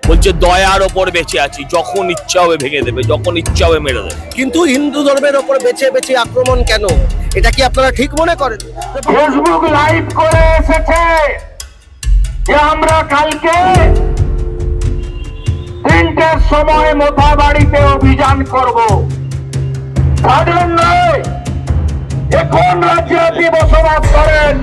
বলছে দয়ার ওপর বেঁচে আছি, যখন ইচ্ছা হবে ভেঙে দেবে, যখন ইচ্ছা হবে মেরে দেবে। কিন্তু হিন্দু ধর্মের ওপর বেছে বেছে আক্রমণ কেন? এটা কি আপনারা ঠিক মনে করেন? ফেসবুক লাইভ করে এসেছে যে আমরা কালকে 3টের সময় মোথাবাড়িতে অভিযান করব। সাধারণ নয়, কোন রাজ্যে আপনি বসবাস করেন?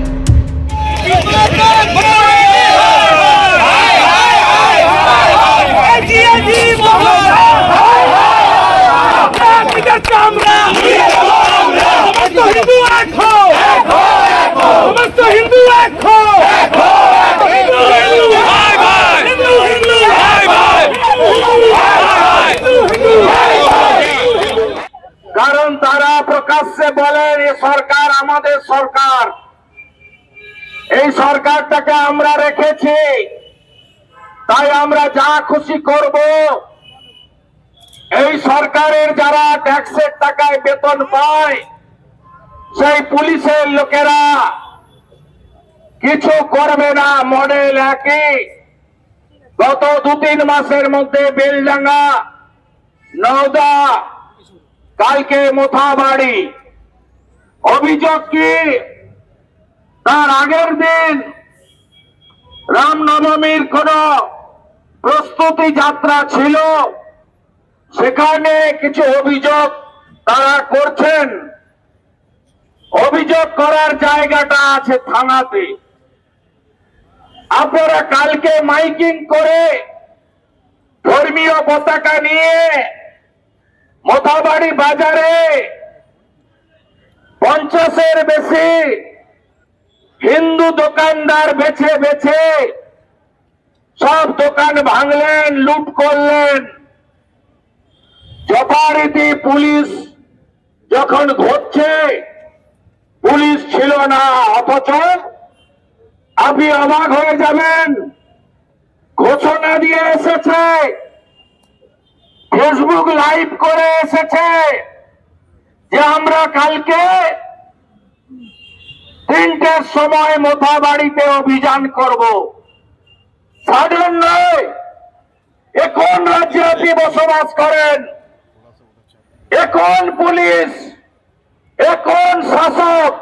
কারণ তারা প্রকাশ্যে বলেন এ সরকার আমাদের সরকার, এই সরকারটাকে আমরা রেখেছি, তাই আমরা যা খুশি করব। এই সরকারের যারা ট্যাক্সের টাকায় বেতন পায় সেই পুলিশের লোকেরা কিছু করবে না। মডেল একই। গত 2-3 মাসের মধ্যে বেলডাঙ্গা, নওদা, কালকে মোথাবাড়ি। অভিযোগ কি? তার আগের দিন রামনবমীর কোন প্রস্তুতি যাত্রা ছিল, সেখানে কিছু অভিযোগ তারা করছেন। অভিযোগ করার জায়গাটা আছে থানাতে। আপনারা কালকে মাইকিং করে ধর্মীয় পতাকা নিয়ে মোথাবাড়ি বাজারে 50-এর বেশি হিন্দু দোকানদার বেছে বেছে সব দোকান ভাঙলেন, লুট করলেন। যথারীতি পুলিশ যখন ঘটছে, পুলিশ ছিল না, অথচ আপনি অবাক হয়ে যাবেন, ঘোষণা দিয়ে এসেছে, ফেসবুক লাইভ করে এসেছে যে আমরা কালকে 3টের সময় মোথাবাড়িতে অভিযান করব। সাধারণ নয়, কোন রাজ্যে আপনি বসবাস করেন? কোন পুলিশ, কোন শাসক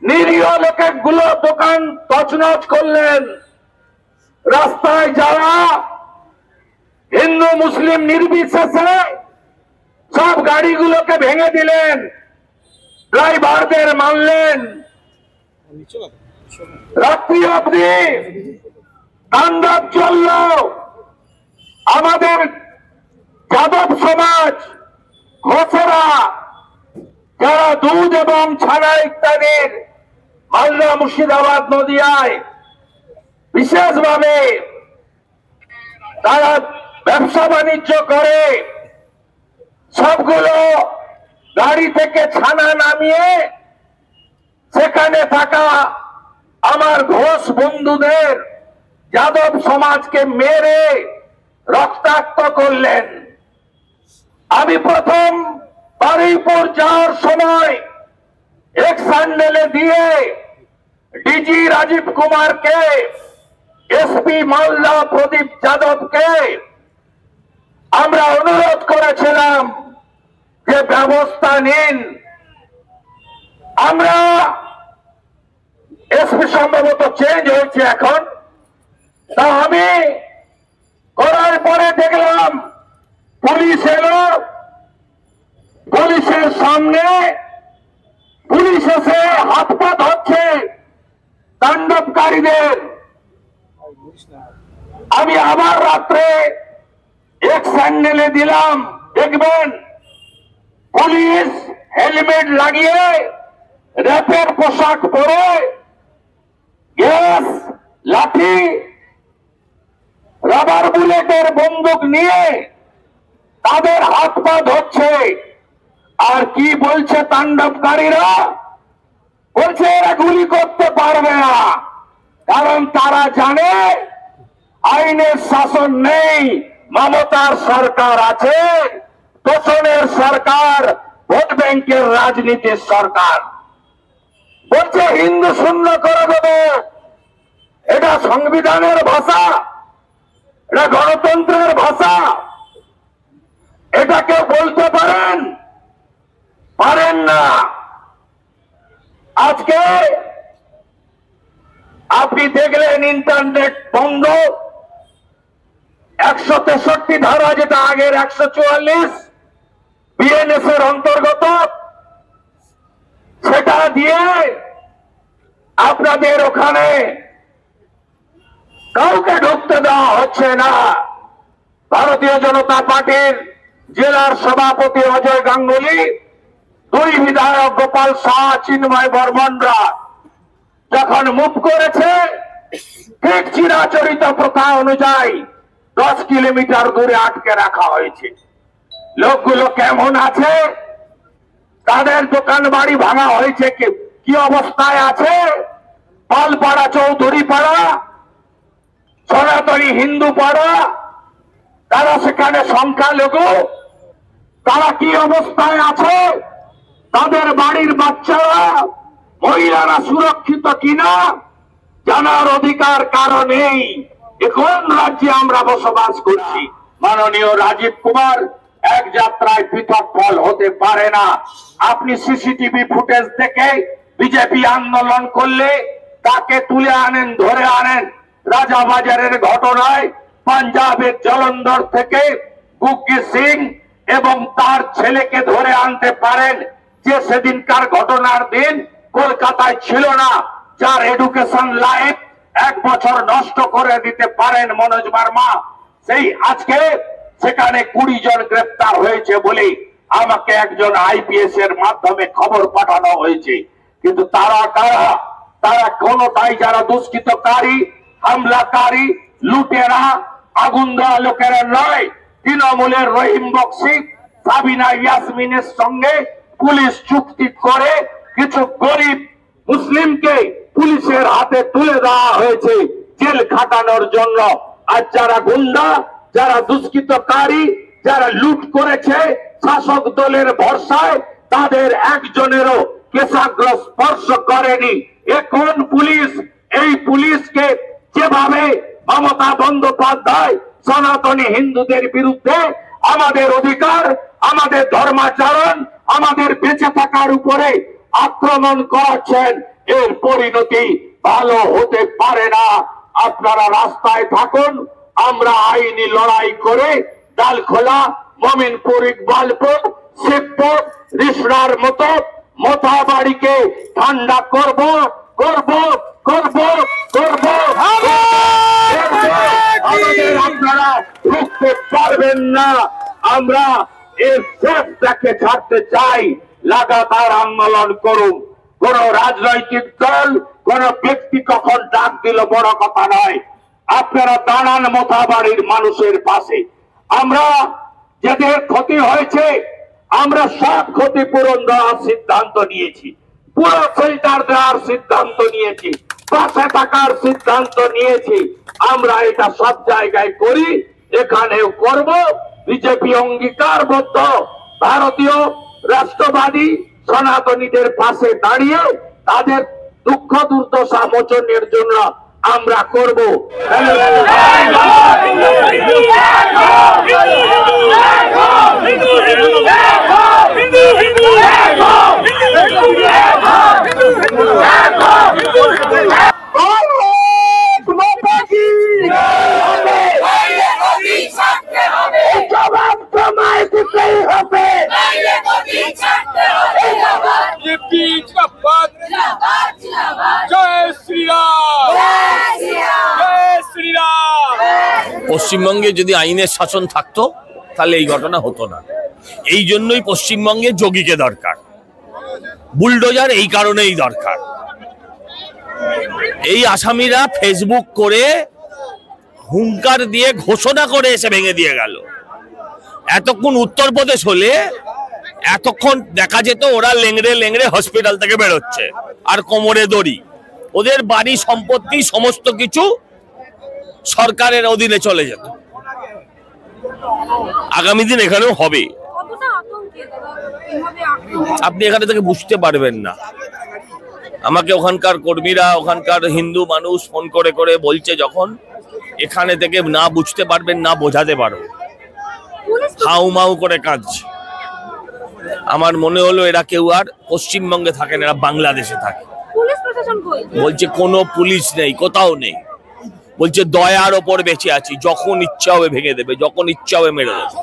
নিরীহ লোকগুলো দোকান তছনছ করলেন? রাস্তায় যারা হিন্দু মুসলিম নির্বিশেষে সব গাড়িগুলোকে ভেঙে দিলেন, ড্রাইভারদের মারলেন। রাত্রি অবধি তাণ্ডব চলল। আমাদের যাদব সমাজ, ঘোষেরা, যারা দুধ এবং ছানা ইত্যাদির মালদা, মুর্শিদাবাদ, নদিয়ায় বিশেষভাবে তারা ব্যবসা বাণিজ্য করে, সবগুলো গাড়ি থেকে ছানা নামিয়ে সেখানে থাকা আমার ঘোষ বন্ধুদের, যাদব সমাজকে মেরে রক্তাক্ত করলেন। আমি প্রথম বারুইপুর যাওয়ার সময় এক স্যান্ডেলে দিয়ে ডিজি রাজীব কুমারকে, এসপি মালদা প্রদীপ যাদবকে আমরা অনুরোধ করেছিলাম যে ব্যবস্থা নিন। আমরা এসপি সম্ভবত চেঞ্জ হয়েছে এখন, তা আমি করার পরে দেখলাম পুলিশ এলো, পুলিশের সামনে পুলিশ এসে হাত পা ধরছে তাণ্ডবকারীদের। আমি আবার রাত্রে এক স্যান্ডেলে দিলাম, দেখবেন পুলিশ হেলমেট লাগিয়ে, র্যাপের পোশাক পরে, গ্যাস, লাঠি, রাবার বুলেটের বন্দুক নিয়ে তাদের হাত পা ধরছে। আর কি বলছে তাণ্ডবকারীরা? বলছে এরা গুলি করতে পারবে না, কারণ তারা জানে আইনের শাসন নেই, মমতার সরকার আছে, তোষণের সরকার, ভোট ব্যাংকের রাজনীতির সরকার। বলছে হিন্দু শূন্য করে দেবে, এটা সংবিধানের ভাষা। এটা গণতন্ত্রের ভাষা, এটাকে বলতে পারেন না। আজকে আপনি দেখলেন ইন্টারনেট বন্ধ, 163 ধারা, যেটা আগের 144 বিএনএস এর অন্তর্গত, সেটা দিয়ে আপনাদের ওখানে কাউকে ঢুকতে দেওয়া হচ্ছে না। ভারতীয় জনতা পার্টির জেলার সভাপতি অজয় গাঙ্গুলি, 2 বিধায়ক গোপাল শাহ, চিন্ময় বর্মনরা যখন মুভ করেছে, ঠিক চিরাচরিত প্রথা অনুযায়ী 10 কিলোমিটার দূরে আটকে রাখা হয়েছে। লোকগুলো কেমন আছে, তাদের দোকান বাড়ি ভাঙা হয়েছে, কি অবস্থায় আছে, পালপাড়া, চৌধুরী পাড়া, সনাতনী হিন্দু পাড়া, তারা সেখানে সংখ্যালঘু, তারা কি অবস্থায় আছে, তাদের বাড়ির বাচ্চারা, মহিলারা সুরক্ষিত কিনা জানার অধিকার কারো নেই। কোন রাজ্যে আমরা বসবাস করছি? মাননীয় রাজীব কুমার, এক যাত্রায় পৃথক ফল হতে পারে না। আপনি সিসিটিভি ফুটেজ দেখে বিজেপি আন্দোলন করলে তাকে তুলে আনেন, ধরে আনেন। রাজাবাজারের ঘটনায় পাঞ্জাবের জলন্ধর থেকে গুগ্গি সিং এবং তার ছেলেকে ধরে আনতে পারেন, যে সেদিনকার ঘটনার দিন কলকাতায় ছিল না, যার এডুকেশন লাইফ 1 বছর নষ্ট করে দিতে পারেন মনোজ বার্মা। সেই আজকে সেখানে 20 জন গ্রেপ্তার হয়েছে বলে আমাকে একজন আইপিএস এর মাধ্যমে খবর পাঠানো হয়েছে। কিন্তু তারা কারা? তারা কোনটাই যারা দুষ্কৃতকারী, হামলাকারী, লুটেরা, আগুন দেওয়া লোকেরা নয়। তৃণমূলের রহিম বক্সি, সাবিনা ইয়াসমিনের সঙ্গে পুলিশ চুক্তি করে কিছু গরিব মুসলিমকে পুলিশের হাতে তুলে দেওয়া হয়েছে জেল খাটানোর জন্য। আর যারা গুন্ডা, যারা দুষ্কৃতকারী, যারা লুট করেছে শাসক দলের ভরসায়, তাদের একজনেরও কেশাগ্র স্পর্শ করেনি। এখন পুলিশ, এই পুলিশকে যেভাবে মমতা বন্দ্যোপাধ্যায় সনাতনী হিন্দুদের বিরুদ্ধে আমাদের অধিকার, আমাদের ধর্মাচরণ, আমাদের বেঁচে থাকার উপরে আক্রমণ করাচ্ছেন, এর পরিণতি ভালো হতে পারে না। আপনারা রাস্তায় থাকুন, আমরা আইনি লড়াই করে ডালখোলা, মমিনপুর, ইকবালপুর, শিবপুর, রিসরার মতো মোথাবাড়িকে ঠান্ডা করব। আমাদের আপনারা রুখতে পারবেন না। আমরা এর শেষটাকে ছাড়তে চাই। লাগাতার আন্দোলন করুন। কোন রাজনৈতিক দল, কোন ব্যক্তি কখন ডাক দিল বড় কথা নয়। আপনারা দাঁড়ান মোথাবাড়ির মানুষের পাশে। আমরা যাদের ক্ষতি হয়েছে, আমরা সব ক্ষতিপূরণ দেওয়ার সিদ্ধান্ত নিয়েছি, পুরো শেল্টার দেওয়ার সিদ্ধান্ত নিয়েছি, পাশে থাকার সিদ্ধান্ত নিয়েছি। আমরা এটা সব জায়গায় করি, এখানেও করব। বিজেপি অঙ্গীকারবদ্ধ ভারতীয় রাষ্ট্রবাদী সনাতনীদের পাশে দাঁড়িয়ে তাদের দুঃখ দুর্দশা মোচনের জন্য আমরা করব। পশ্চিমবঙ্গে যদি আইনের শাসন থাকতো তাহলে এই ঘটনা হতো না। এই জন্যই পশ্চিমবঙ্গে যোগীকে দরকার, বুলডোজার এই কারণেই দরকার। এই আসামিরা ফেসবুক করে হুঙ্কার দিয়ে ঘোষণা করে এসে ভেঙে দিয়ে গেল। এতক্ষণ উত্তরপ্রদেশ হলে এতক্ষণ দেখা যেত ওরা লেংড়ে লেংড়ে হসপিটাল থেকে বেরোচ্ছে আর কোমরে দড়ি। ওদের বাড়ি সম্পত্তি সমস্ত কিছু সরকারের অধীনে চলে যেত। আগামী দিন এখানেও হবে। আপনি এখানে থেকে বুঝতে পারবেন না। আমাকে ওখানকার কর্মীরা, ওখানকার হিন্দু মানুষ ফোন করে করে বলছে, যখন এখানে থেকে না বুঝতে পারবেন না বোঝাতে পারবো। হাউ মাউ করে কাঁদছে। আমার মনে হলো এরা কেউ আর পশ্চিমবঙ্গে থাকে না, এরা বাংলাদেশে থাকে। বলছে কোনো পুলিশ নেই, কোথাও নেই। বলছে দয়ার ওপর বেঁচে আছি, যখন ইচ্ছা হবে ভেঙে দেবে, যখন ইচ্ছা হবে মেরে দেবে।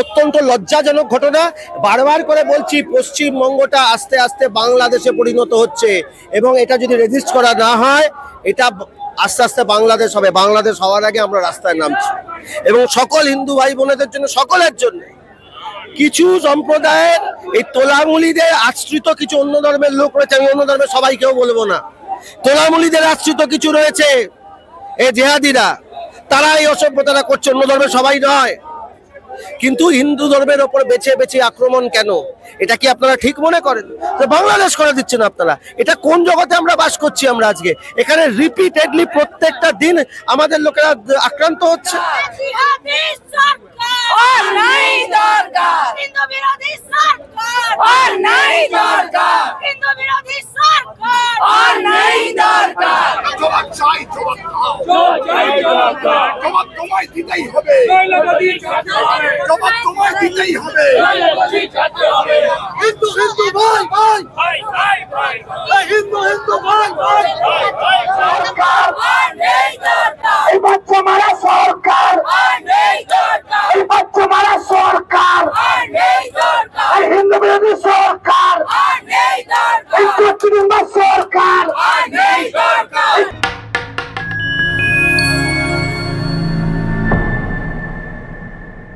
অত্যন্ত লজ্জাজনক ঘটনা। বারবার করে বলছি, পশ্চিমবঙ্গটা আস্তে আস্তে বাংলাদেশে পরিণত হচ্ছে এবং এটা যদি রেজিস্ট করা না হয়, এটা আস্তে আস্তে বাংলাদেশ হবে। বাংলাদেশ হওয়ার আগে আমরা রাস্তায় নামছি এবং সকল হিন্দু ভাই বোনেদের জন্য, সকলের জন্য, কিছু সম্প্রদায়ের এই তোলামুলিদের আশ্রিত কিছু অন্য ধর্মের লোক রয়েছে, আমি অন্য ধর্মের সবাইকেও বলবো না, তোলামুলিদের আশ্রিত কিছু রয়েছে এই জেহাদিরা, তারা এই অসভ্যতাটা করছে, অন্য ধর্মের সবাই নয়। কিন্তু হিন্দু ধর্মের ওপর বেছে বেছে আক্রমণ কেন? এটা কি আপনারা ঠিক মনে করেন? বাংলাদেশ করে দিচ্ছেন আপনারা। এটা কোন জগতে আমরা বাস করছি? আমরা আজকে এখানে রিপিটেডলি প্রত্যেকটা দিন আমাদের লোকেরা আক্রান্ত হচ্ছে। হিন্দু হিন্দু ভাই ভাই, হিন্দু হিন্দু ভাই ভাই।